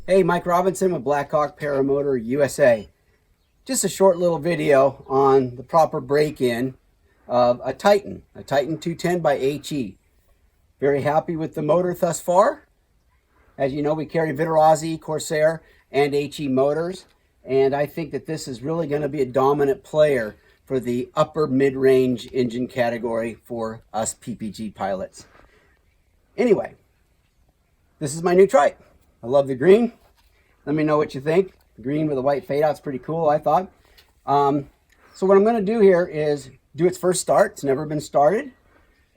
Hey, Mike Robinson with BlackHawk Paramotor USA. Just a short little video on the proper break-in of a Titan 210 by HE. Very happy with the motor thus far. As you know, we carry Vitarazi, Corsair, and HE motors, and I think that this is really going to be a dominant player for the upper mid-range engine category for us PPG pilots. Anyway, this is my new trike. I love the green. Let me know what you think. Green with a white fade out is pretty cool, I thought. So what I'm going to do here is do its first start. It's never been started.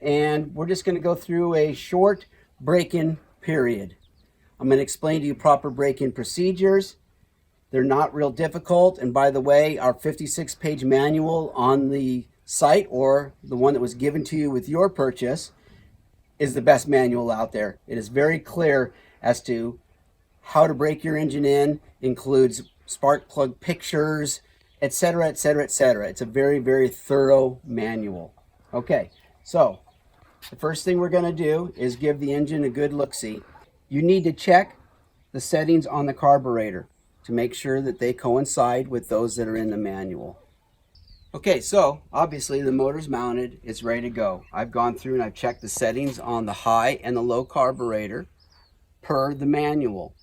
And we're just going to go through a short break-in period. I'm going to explain to you proper break-in procedures. They're not real difficult. And by the way, our 56-page manual on the site, or the one that was given to you with your purchase, is the best manual out there. It is very clear as to how to break your engine in, includes spark plug pictures, etc., etc., etc. It's a very, very thorough manual. Okay, so the first thing we're going to do is give the engine a good look-see. You need to check the settings on the carburetor to make sure that they coincide with those that are in the manual. Okay, so obviously the motor's mounted, it's ready to go. I've gone through and I've checked the settings on the high and the low carburetor per the manual.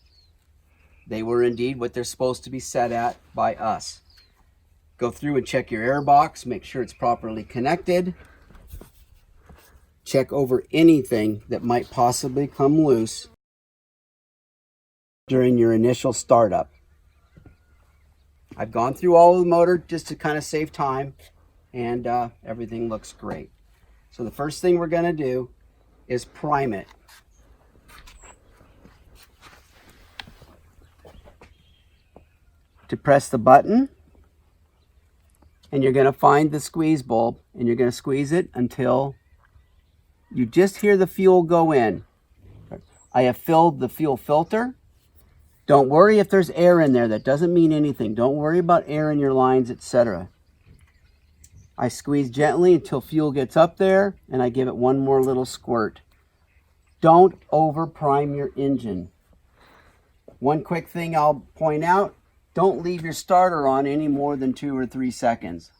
They were indeed what they're supposed to be set at by us. Go through and check your air box, make sure it's properly connected. Check over anything that might possibly come loose during your initial startup. I've gone through all of the motor just to kind of save time, and everything looks great. So the first thing we're going to do is prime it. To press the button, and you're going to find the squeeze bulb, and you're going to squeeze it until you just hear the fuel go in. I have filled the fuel filter. Don't worry if there's air in there. That doesn't mean anything. Don't worry about air in your lines, etc. I squeeze gently until fuel gets up there, and I give it one more little squirt. Don't over prime your engine. One quick thing I'll point out: don't leave your starter on any more than 2 or 3 seconds.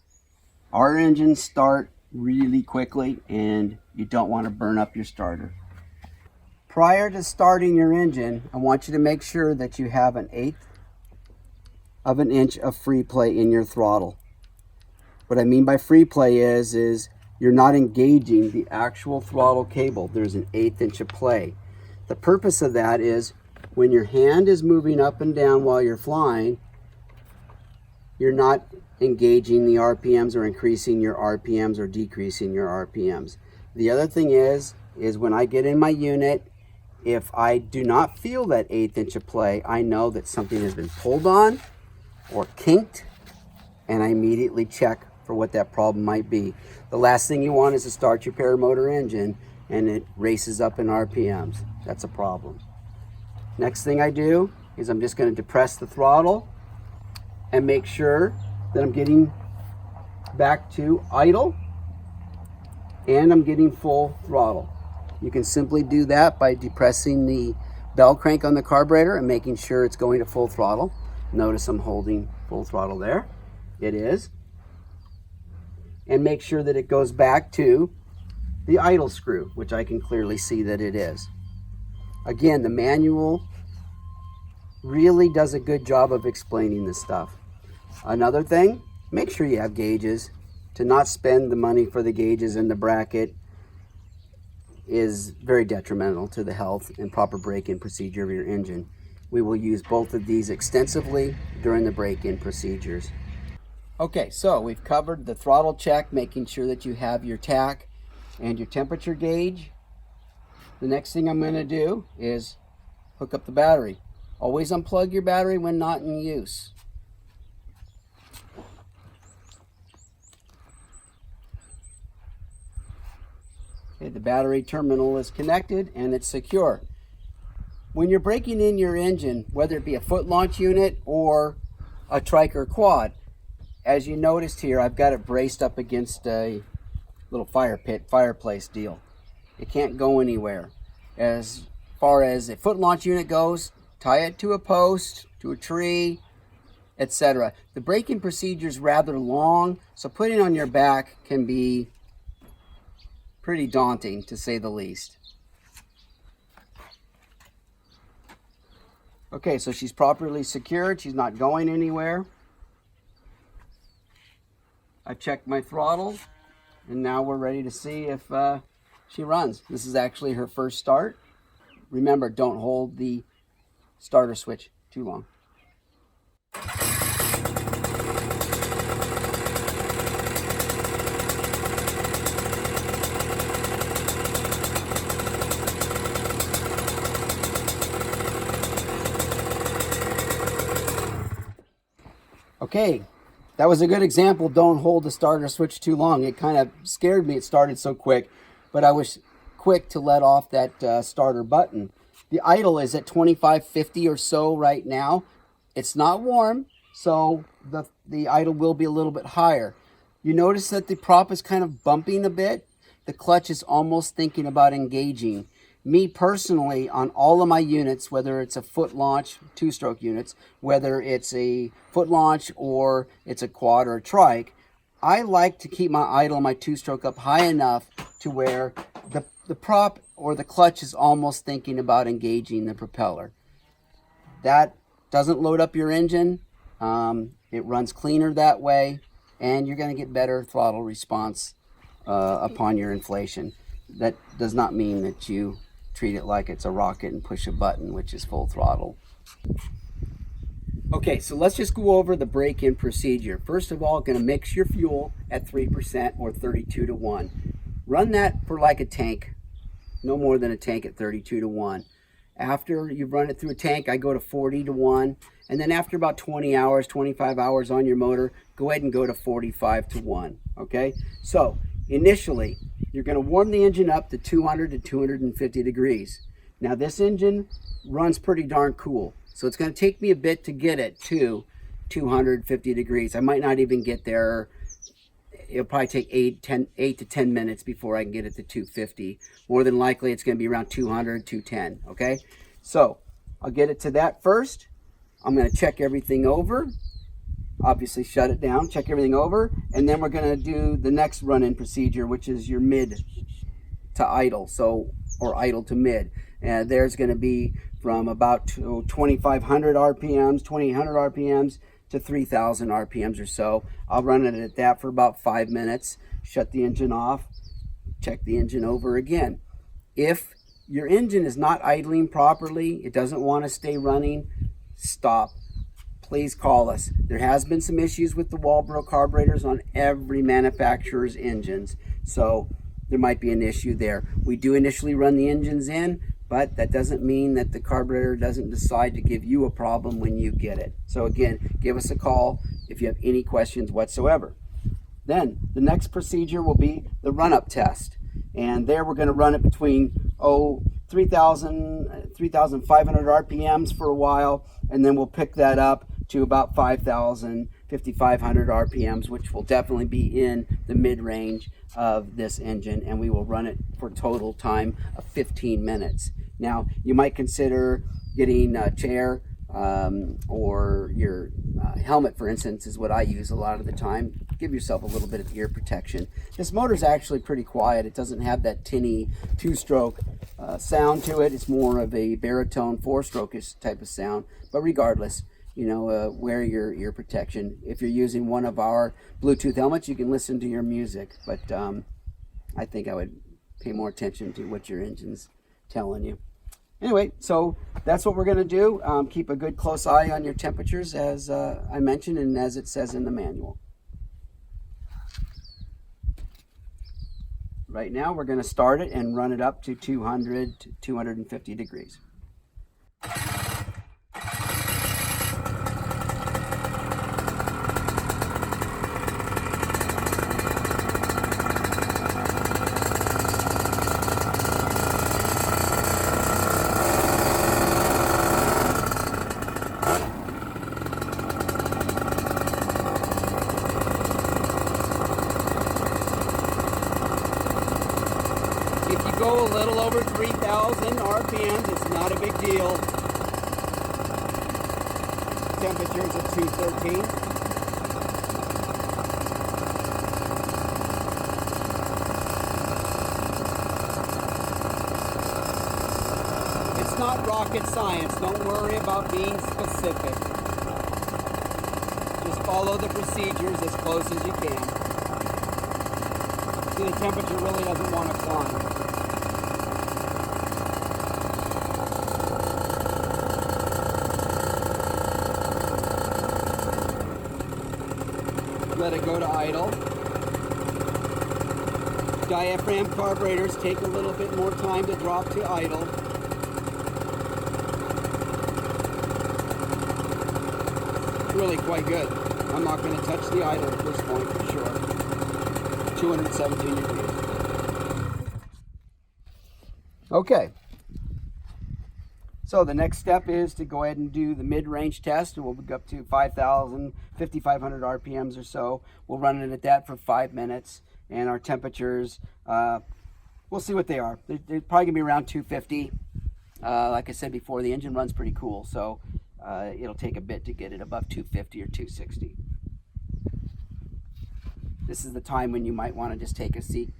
Our engines start really quickly, and you don't want to burn up your starter. Prior to starting your engine, I want you to make sure that you have 1/8 of an inch of free play in your throttle. What I mean by free play is you're not engaging the actual throttle cable. There's 1/8 inch of play. The purpose of that is when your hand is moving up and down while you're flying, you're not engaging the RPMs or increasing your RPMs or decreasing your RPMs. The other thing is when I get in my unit, if I do not feel that 1/8 inch of play, I know that something has been pulled on or kinked, and I immediately check for what that problem might be. The last thing you want is to start your paramotor engine and it races up in RPMs. That's a problem. Next thing I do is I'm just going to depress the throttle and make sure that I'm getting back to idle and I'm getting full throttle. You can simply do that by depressing the bell crank on the carburetor and making sure it's going to full throttle. Notice I'm holding full throttle there. It is. And make sure that it goes back to the idle screw, which I can clearly see that it is. Again, the manual really does a good job of explaining this stuff. Another thing, make sure you have gauges. To not spend the money for the gauges in the bracket is very detrimental to the health and proper break-in procedure of your engine. We will use both of these extensively during the break-in procedures. Okay, so we've covered the throttle check, making sure that you have your tach and your temperature gauge. The next thing I'm going to do is hook up the battery. Always unplug your battery when not in use. Okay, the battery terminal is connected and it's secure. When you're breaking in your engine, whether it be a foot launch unit or a trike or quad, as you noticed here, I've got it braced up against a little fireplace deal. It can't go anywhere. As far as a foot launch unit goes, Tie it to a post, to a tree, etc. The braking procedure is rather long, so putting it on your back can be pretty daunting, to say the least. Okay, so she's properly secured. She's not going anywhere. I checked my throttle, and now we're ready to see if she runs. This is actually her first start. Remember, don't hold the starter switch too long. Okay, that was a good example. Don't hold the starter switch too long. It kind of scared me. It started so quick, but I was quick to let off that starter button. The idle is at 2550 or so right now. It's not warm, so the idle will be a little bit higher. You notice that the prop is kind of bumping a bit. The clutch is almost thinking about engaging. Me personally, on all of my units, whether it's a foot launch, two-stroke units, whether it's a foot launch or it's a quad or a trike, I like to keep my idle and my two-stroke up high enough to where the prop or the clutch is almost thinking about engaging the propeller. That doesn't load up your engine. It runs cleaner that way, and you're going to get better throttle response upon your inflation. That does not mean that you treat it like it's a rocket and push a button, which is full throttle. Okay, so let's just go over the break-in procedure. First of all, going to mix your fuel at 3% or 32 to 1. Run that for like a tank, no more than a tank at 32 to 1. After you've run it through a tank, I go to 40 to 1. And then after about 20 hours, 25 hours on your motor, go ahead and go to 45 to 1. Okay, so initially, you're going to warm the engine up to 200 to 250 degrees. Now this engine runs pretty darn cool, so it's going to take me a bit to get it to 250 degrees. I might not even get there. It'll probably take 8 to 10 minutes before I can get it to 250. More than likely, it's going to be around 200, 210, okay? So I'll get it to that first. I'm going to check everything over. Obviously shut it down, check everything over, and then we're going to do the next run-in procedure, which is your mid to idle, or idle to mid. And there's going to be from about 2,500 RPMs, 2,800 RPMs to 3,000 RPMs or so. I'll run it at that for about 5 minutes, shut the engine off, check the engine over again. If your engine is not idling properly, it doesn't want to stay running, stop. Please call us. There has been some issues with the Walbro carburetors on every manufacturer's engines, so there might be an issue there. We do initially run the engines in, but that doesn't mean that the carburetor doesn't decide to give you a problem when you get it. So again, give us a call if you have any questions whatsoever. Then the next procedure will be the run-up test, and there we're going to run it between 3,500 RPMs for a while, and then we'll pick that up to about 5,000, 5,500 RPMs, which will definitely be in the mid-range of this engine, and we will run it for total time of 15 minutes. Now, you might consider getting a chair or your helmet, for instance, is what I use a lot of the time. Give yourself a little bit of ear protection. This motor is actually pretty quiet. It doesn't have that tinny two-stroke sound to it. It's more of a baritone four-stroke-ish type of sound, but regardless, you know, wear your ear protection. If you're using one of our Bluetooth helmets, you can listen to your music, but I think I would pay more attention to what your engine's telling you. Anyway, so that's what we're going to do. Keep a good close eye on your temperatures, as I mentioned, and as it says in the manual. Right now, we're going to start it and run it up to 200 to 250 degrees. If you go a little over 3,000 RPMs, it's not a big deal. temperature is at 213. It's not rocket science. Don't worry about being specific. Just follow the procedures as close as you can. See, the temperature really doesn't want to climb. Let it go to idle. Diaphragm carburetors take a little bit more time to drop to idle. Really quite good. I'm not going to touch the idle at this point for sure. 217 degrees. Okay. So the next step is to go ahead and do the mid-range test. We'll go up to 5,000, 5,500 RPMs or so. We'll run it at that for 5 minutes. And our temperatures, we'll see what they are. They're probably going to be around 250. Like I said before, the engine runs pretty cool. So it'll take a bit to get it above 250 or 260. This is the time when you might want to just take a seat.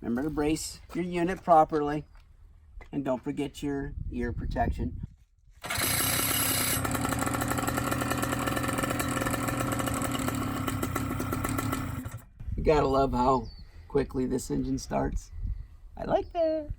Remember to brace your unit properly, and don't forget your ear protection. You gotta love how quickly this engine starts. I like that.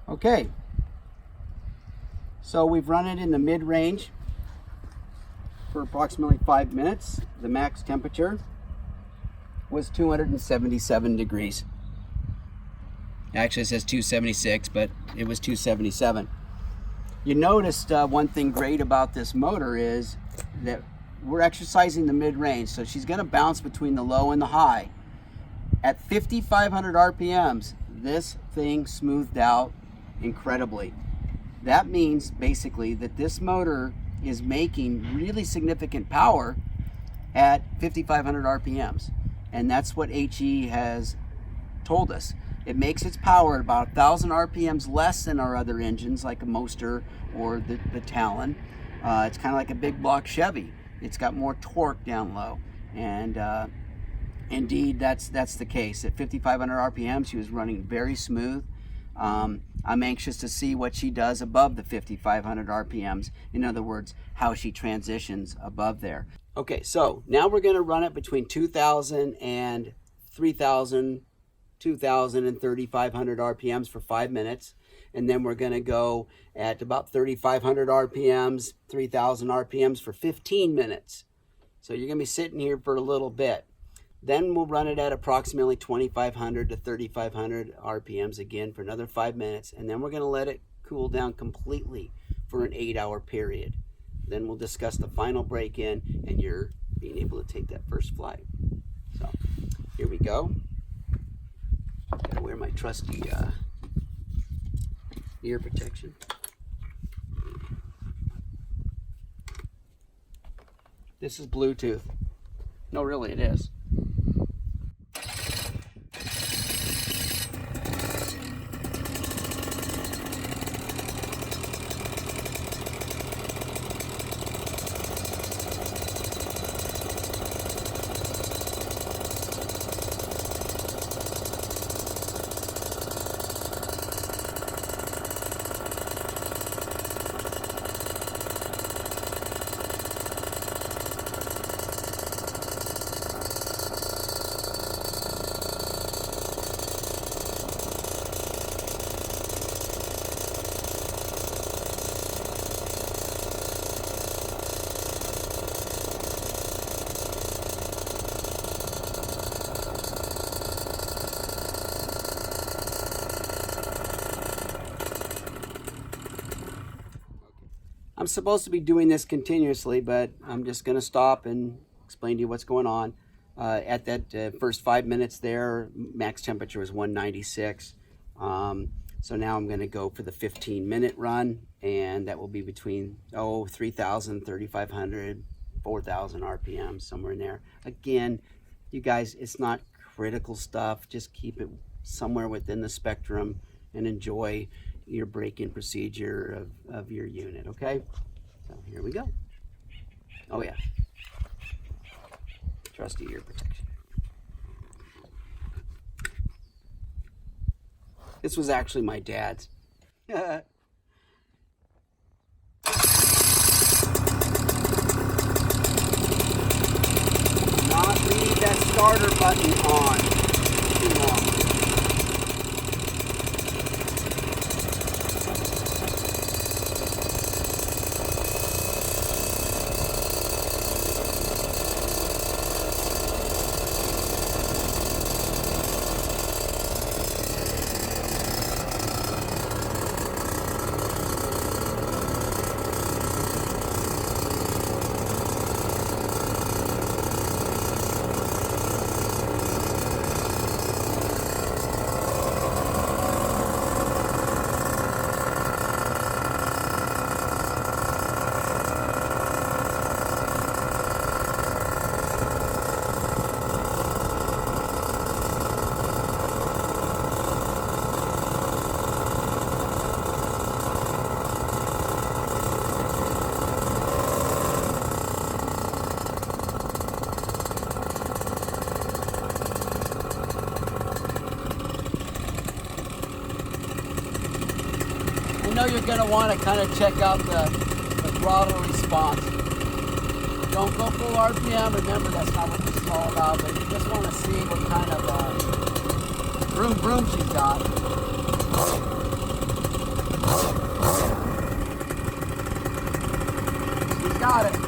Okay, so we've run it in the mid-range for approximately 5 minutes. The max temperature was 277 degrees. Actually it says 276, but it was 277. You noticed one thing great about this motor is that we're exercising the mid-range, so she's going to bounce between the low and the high. At 5,500 RPMs, this thing smoothed out incredibly. That means basically that this motor is making really significant power at 5,500 RPMs, and that's what HE has told us. It makes its power at about 1,000 RPMs less than our other engines, like a Moster or the Talon. It's kind of like a big block Chevy. It's got more torque down low, and indeed, that's the case. At 5,500 RPM, she was running very smooth. I'm anxious to see what she does above the 5,500 RPMs. In other words, how she transitions above there. Okay, so now we're going to run it between 2,000 and 3,000, 2,000 and 3,500 RPMs for 5 minutes. And then we're going to go at about 3,500 RPMs, 3,000 RPMs for 15 minutes. So you're going to be sitting here for a little bit. Then we'll run it at approximately 2,500 to 3,500 RPMs again for another 5 minutes. And then we're going to let it cool down completely for an 8-hour period. Then we'll discuss the final break-in and you're being able to take that first flight. So here we go. Gotta wear my trusty ear protection. This is Bluetooth. No, really, it is. I'm supposed to be doing this continuously, but I'm just going to stop and explain to you what's going on. At that first 5 minutes there, max temperature was 196. So now I'm going to go for the 15-minute run, and that will be between 3,000, 3,500, 4,000 RPM, somewhere in there. Again, you guys, it's not critical stuff. Just keep it somewhere within the spectrum and enjoy your break-in procedure of your unit, okay? So here we go. Oh yeah, trusty ear protection. This was actually my dad's. Not leave that starter button on too long. I know you're going to want to kind of check out the throttle response. Don't go full RPM. Remember, that's not what this is all about, but you just want to see what kind of vroom vroom she's got. She's got it.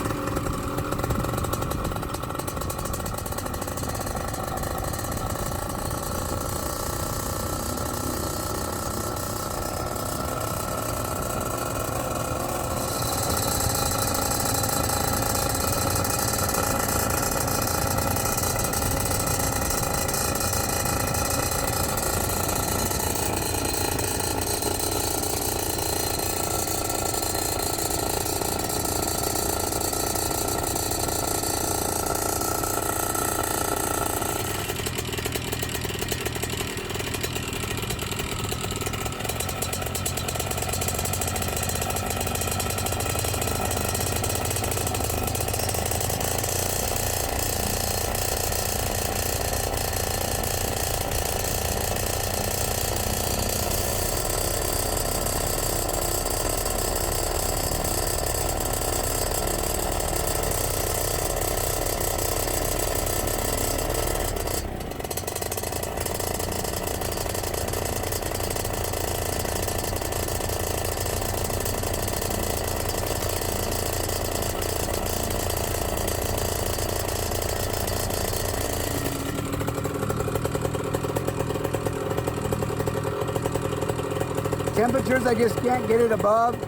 temperatures, I just can't get it above.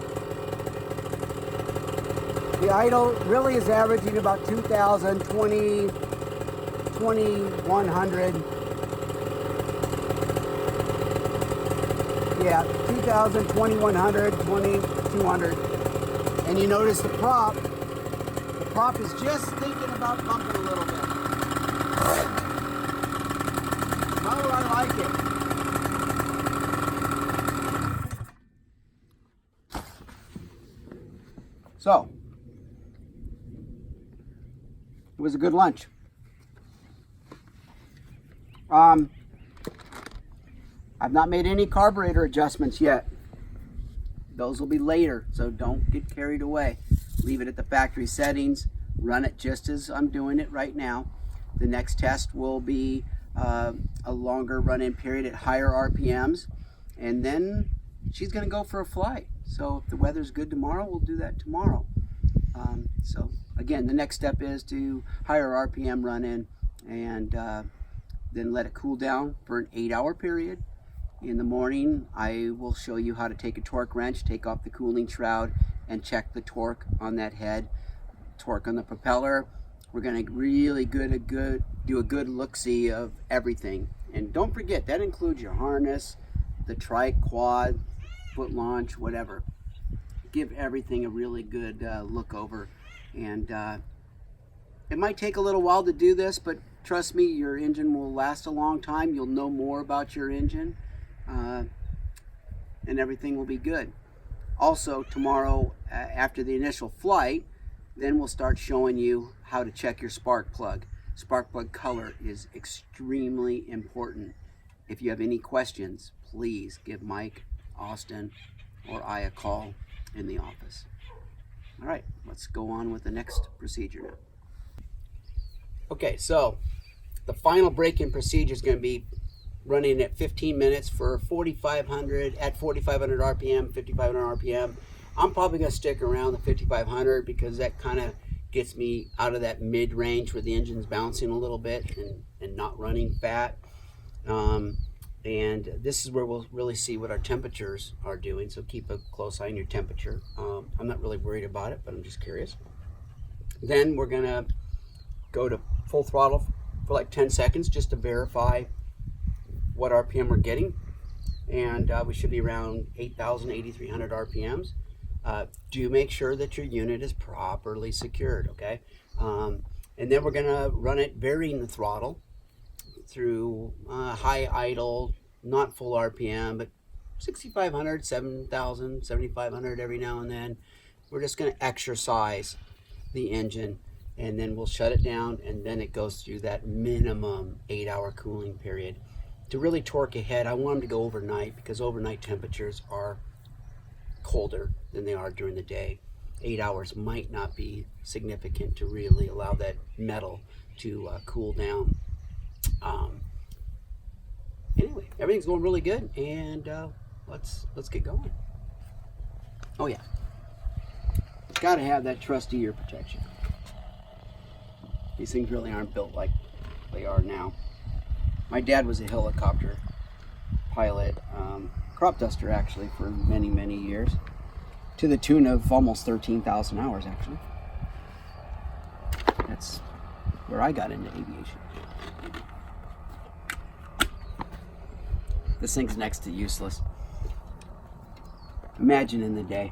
The idle really is averaging about 2,000, 2,100. Yeah, 2,000, 2,100, 2,200. And you notice the prop is just thinking about bumping a little bit. How do I like it? So, it was a good lunch. I've not made any carburetor adjustments yet. Those will be later, so don't get carried away. Leave it at the factory settings. Run it just as I'm doing it right now. The next test will be a longer run-in period at higher RPMs, and then she's going to go for a flight. So if the weather's good tomorrow, we'll do that tomorrow. So again, the next step is to higher RPM run-in, and then let it cool down for an 8-hour period. In the morning, I will show you how to take a torque wrench, take off the cooling shroud, and check the torque on that head, torque on the propeller. We're going to really do a good look-see of everything. And don't forget, that includes your harness, the trike, quad, foot launch, whatever. Give everything a really good look over. And it might take a little while to do this, but trust me, your engine will last a long time. You'll know more about your engine, and everything will be good. Also, tomorrow, after the initial flight, then we'll start showing you how to check your spark plug. Spark plug color is extremely important. If you have any questions, please give Mike, Austin, or I a call in the office. All right, let's go on with the next procedure now. Okay, so the final break-in procedure is going to be running at 15 minutes for 4,500 at 4,500 RPM, 5,500 RPM. I'm probably going to stick around the 5,500 because that kind of gets me out of that mid-range where the engine's bouncing a little bit and not running fat. And this is where we'll really see what our temperatures are doing, so keep a close eye on your temperature. I'm not really worried about it, but I'm just curious. Then we're going to go to full throttle for like 10 seconds just to verify what RPM we're getting, and we should be around 8,000, 8,300 RPMs. Do make sure that your unit is properly secured, okay? And then we're gonna run it varying the throttle through high idle, not full RPM, but 6,500, 7,000, 7,500 every now and then. We're just gonna exercise the engine, and then we'll shut it down, and then it goes through that minimum 8-hour cooling period. To really torque ahead, I want them to go overnight because overnight temperatures are colder than they are during the day. 8 hours might not be significant to really allow that metal to cool down. Anyway, everything's going really good, and let's get going. Oh yeah, got to have that trusty ear protection. These things really aren't built like they are now. My dad was a helicopter pilot, crop duster actually, for many, many years, to the tune of almost 13,000 hours actually. That's where I got into aviation. This thing's next to useless. Imagine in the day.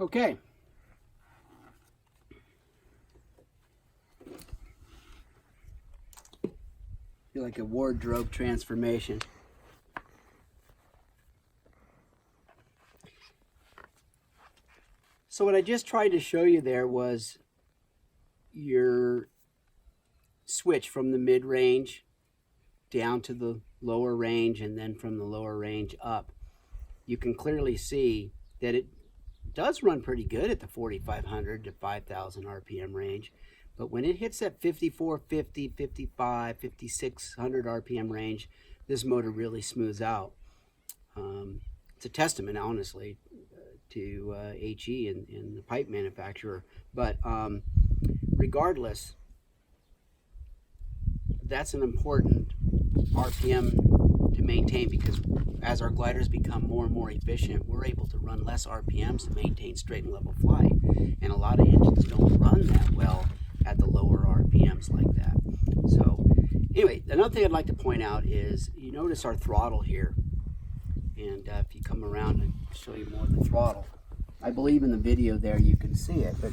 Okay. Feel like a wardrobe transformation. So what I just tried to show you there was your switch from the mid-range down to the lower range, and then from the lower range up. You can clearly see that it does run pretty good at the 4,500 to 5,000 RPM range, but when it hits that 5450, 55, 5600 RPM range, this motor really smooths out. It's a testament, honestly, to HE and the pipe manufacturer. But regardless, that's an important RPM to maintain, because as our gliders become more and more efficient, we're able to run less RPMs to maintain straight and level flight. And a lot of engines don't run that well at the lower RPMs like that. So anyway, another thing I'd like to point out is you notice our throttle here. And if you come around and show you more of the throttle, I believe in the video there you can see it, but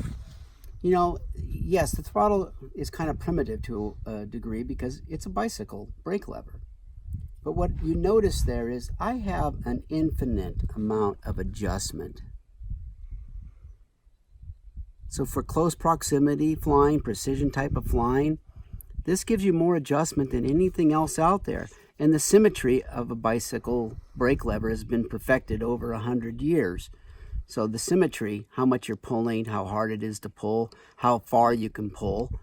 you know, yes, the throttle is kind of primitive to a degree because it's a bicycle brake lever. But what you notice there is I have an infinite amount of adjustment. So for close proximity flying, precision type of flying, this gives you more adjustment than anything else out there. And the symmetry of a bicycle brake lever has been perfected over 100 years. So the symmetry, how much you're pulling, how hard it is to pull, how far you can pull,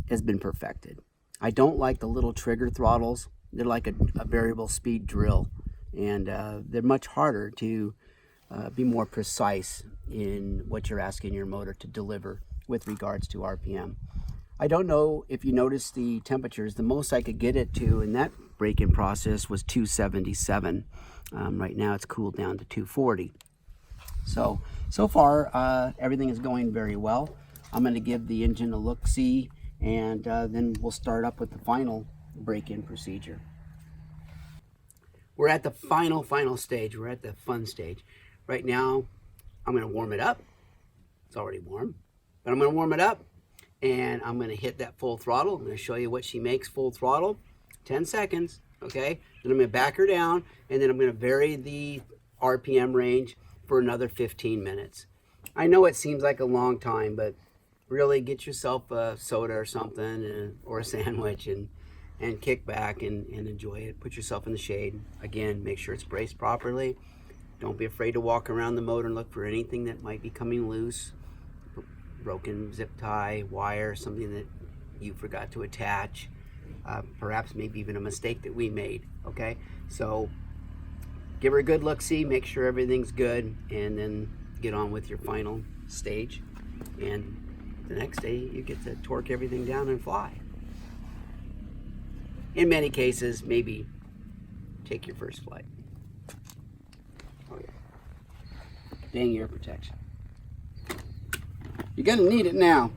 has been perfected. I don't like the little trigger throttles. They're like a variable speed drill, and they're much harder to be more precise in what you're asking your motor to deliver with regards to RPM. I don't know if you noticed the temperatures. The most I could get it to in that break-in process was 277. Right now it's cooled down to 240. So far everything is going very well. I'm going to give the engine a look-see, and then we'll start up with the final break-in procedure. We're at the final stage. We're at the fun stage. Right now I'm going to warm it up. It's already warm, but I'm going to warm it up, and I'm going to hit that full throttle. I'm going to show you what she makes full throttle. 10 seconds, okay? Then I'm going to back her down, and then I'm going to vary the RPM range for another 15 minutes. I know it seems like a long time, but really get yourself a soda or something, or a sandwich, and kick back and enjoy it. Put yourself in the shade. Again, make sure it's braced properly. Don't be afraid to walk around the motor and look for anything that might be coming loose. Broken zip tie, wire, something that you forgot to attach. Perhaps maybe even a mistake that we made, okay? So give her a good look-see, make sure everything's good, and then get on with your final stage. And the next day, you get to torque everything down and fly. In many cases, maybe take your first flight. Oh yeah. Dang ear protection. You're gonna need it now.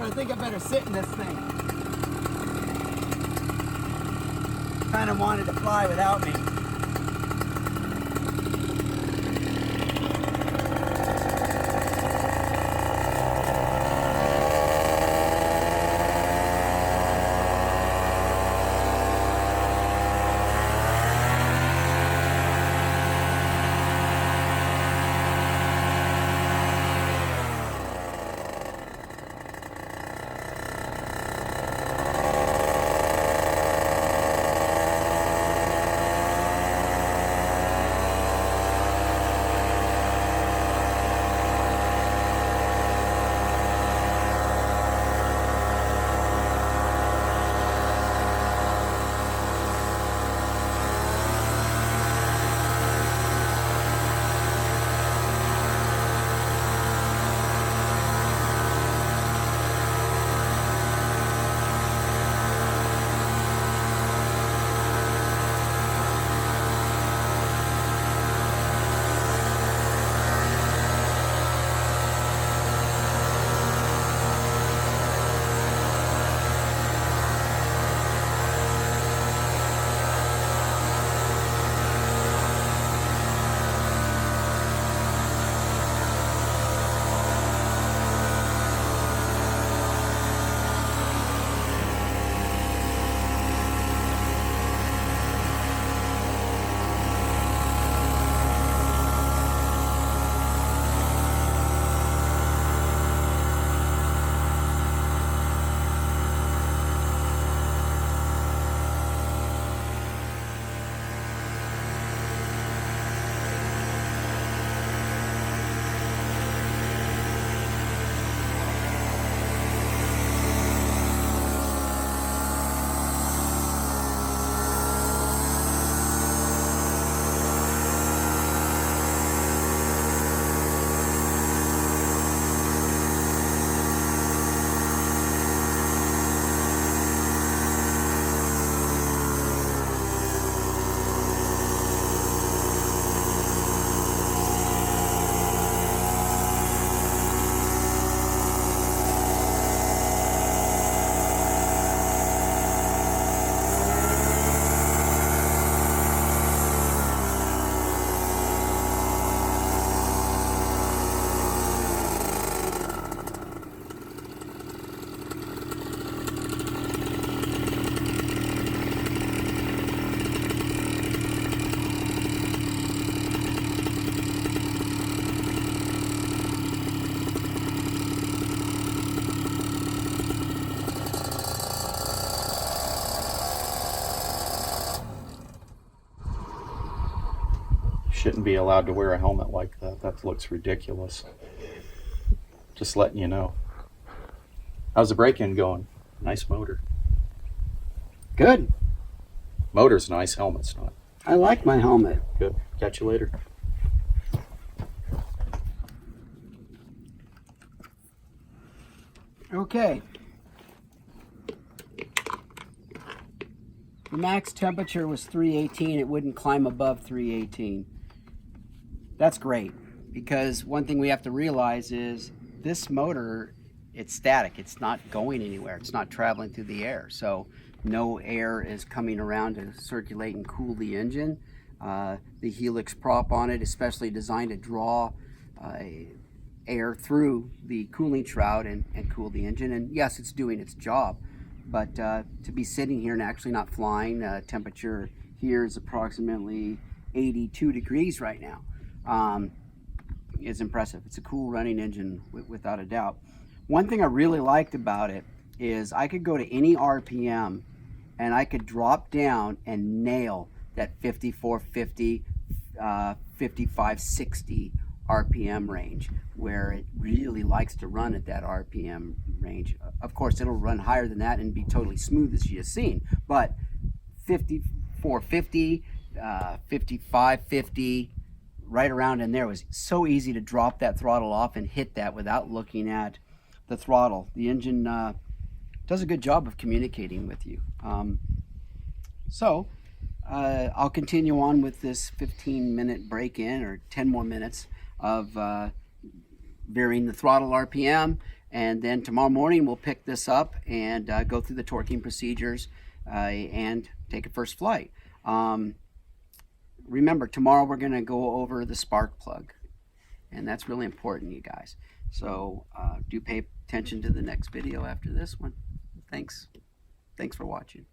but I think I better sit in this thing. Kind of wanted to fly without me. Shouldn't be allowed to wear a helmet like that. That looks ridiculous. Just letting you know. How's the break-in going? Nice motor. Good. Motor's nice, helmet's not. I like my helmet. Good. Catch you later. Okay. The max temperature was 318. It wouldn't climb above 318. That's great, because one thing we have to realize is this motor, it's static. It's not going anywhere. It's not traveling through the air. So no air is coming around to circulate and cool the engine. The helix prop on it, especially designed to draw air through the cooling shroud and cool the engine. And yes, it's doing its job. But to be sitting here and actually not flying, temperature here is approximately 82 degrees right now. Is impressive. It's a cool running engine without a doubt. One thing I really liked about it is I could go to any RPM and I could drop down and nail that 5450, 5560 RPM range, where it really likes to run at that RPM range. Of course, it'll run higher than that and be totally smooth, as you have seen, but 5450, 5550, right around in there was so easy to drop that throttle off and hit that without looking at the throttle. The engine does a good job of communicating with you. I'll continue on with this 15-minute break-in, or 10 more minutes of varying the throttle RPM And then tomorrow morning we'll pick this up and go through the torquing procedures and take a first flight. Remember, tomorrow we're going to go over the spark plug, and that's really important, you guys. So do pay attention to the next video after this one. Thanks for watching.